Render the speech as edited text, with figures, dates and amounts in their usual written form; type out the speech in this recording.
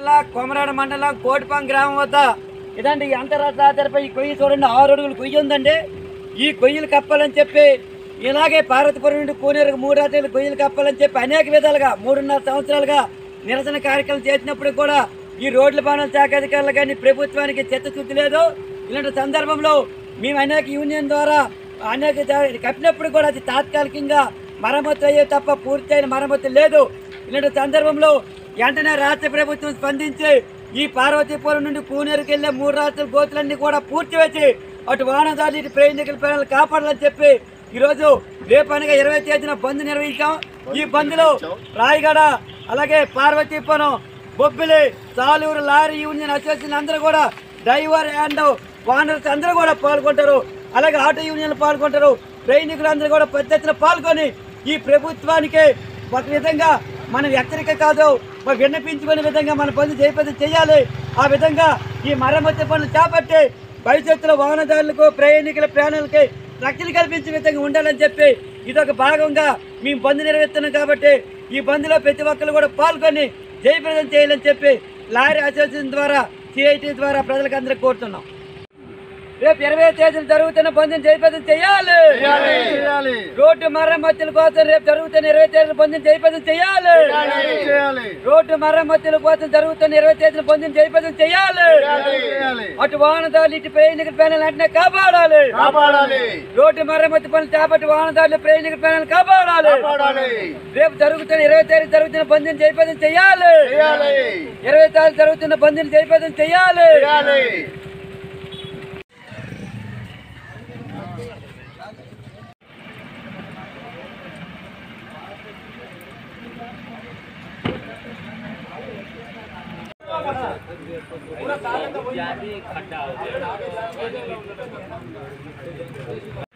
జిల్లా కొమరాడ మండలం కోటిపాం గ్రామం వద్ద ఇదండి అంతర్రాష్ట్ర ఆధారపై ఈ కొయ్యి చూడండి 6 అడుగులు కొయ్యి ఉందండి. ఈ కొయ్యలు కప్పాలని చెప్పి ఇలాగే పార్వతీపురం నుండి కోనేరుకు 3 రాత్రులు కొయ్యలు కప్పాలని చెప్పి అనేక విధాలుగా 3.5 సంవత్సరాలుగా నిరసన కార్యక్రమం చేసినప్పుడు కూడా ఈ రోడ్ల భవనాల శాఖ అధికారులు కానీ ప్రభుత్వానికి చిత్తశుద్ధి లేదు. ఇలాంటి సందర్భంలో మేము అనేక యూనియన్ ద్వారా అనేక కప్పినప్పుడు కూడా అది తాత్కాలికంగా మరమ్మతు అయ్యే తప్ప పూర్తయిన మరమ్మతు లేదు. ఇలాంటి సందర్భంలో వెంటనే రాష్ట్ర ప్రభుత్వం స్పందించి ఈ పార్వతీపురం నుండి కోనేరుకి వెళ్ళే 3 రాత్రుల గోతులన్నీ కూడా పూర్తి వచ్చి అటు వాహనదారులు ఇటు ప్రయాణికుల ప్రాణాలు కాపాడాలని చెప్పి ఈరోజు రేపు అనగా 20వ తేదీన బంద్ నిర్వహించాం. ఈ బంద్లో రాయగడ అలాగే Parvathipuram Bobbili Saluru lorry union association అందరూ కూడా డ్రైవర్ అండ్ ఓనర్స్ అందరూ కూడా పాల్గొంటారు. అలాగే ఆటో యూనియన్లు పాల్గొంటారు. ప్రయాణికులు అందరూ కూడా పెద్ద ఎత్తున పాల్గొని ఈ ప్రభుత్వానికి ఒక విధంగా మనం హెచ్చరిక కాదు విన్నపించుకునే విధంగా మన పనులు జయప్రదం చేయాలి. ఆ విధంగా ఈ మరమ్మతు పనులు చేపట్టి భవిష్యత్తులో వాహనదారులకు ప్రయాణికుల ప్రాణాలకి రక్షణ కల్పించే విధంగా ఉండాలని చెప్పి ఇదొక భాగంగా మేము బంద్ నిర్వహిస్తున్నాం. కాబట్టి ఈ బంద్లో ప్రతి ఒక్కరు కూడా పాల్గొని జయప్రదం చేయాలని చెప్పి లారీ అసోసియేషన్ ద్వారా సిఐటి ద్వారా ప్రజలకు అందరికీ కోరుతున్నాం. రేపు 20వ తేదీన జరుగుతున్న బంద్ని జయప్రదం చేయాలి. రోడ్డు మరమ్మతుల కోసం రేపు జరుగుతున్న 20వ తేదీన బంద్ని జయప్రదం చేయాలి. రోడ్డు మరమ్మతుల కోసం జరుగుతున్న 20వ తేదీన బంద్ని జయప్రదం చేయాలి. అటు వాహనదారులు ఇటు ప్రయాణికుల ప్రాణాలు వెంటనే కాపాడాలి. రోడ్డు మరమ్మతు పనులు చేపట్టి వాహనదారులు ప్రయాణికుల ప్రాణాలు కాపాడాలి. రేపు జరుగుతున్న 20వ తేదీ జరుగుతున్న బంద్ని జయప్రదం చేయాలి. 20వ తేదీ జరుగుతున్న బంద్ని జయప్రదం చేయాలి. पूरा खड्डा हो गया।